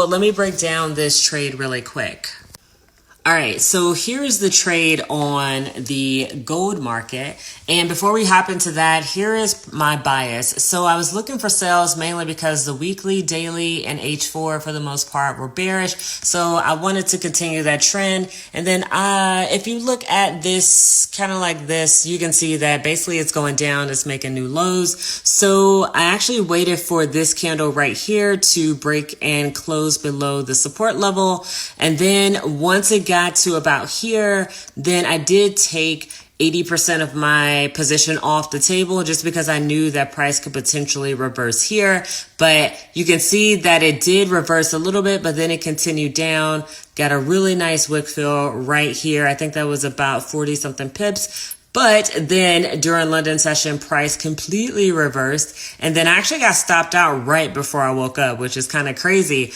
So let me break down this trade really quick. All right, so here's the trade on the gold market. And before we hop into that, here is my bias. So I was looking for sales mainly because the weekly, daily, and H4 for the most part were bearish. So I wanted to continue that trend. And then if you look at this kind of like this, you can see that basically it's going down, it's making new lows. So I actually waited for this candle right here to break and close below the support level. And then once it got to about here, then I did take 80% of my position off the table just because I knew that price could potentially reverse here. But you can see that it did reverse a little bit, but then it continued down. Got a really nice wick fill right here. I think that was about 40 something pips. But then during London session, price completely reversed. And then I actually got stopped out right before I woke up, which is kind of crazy.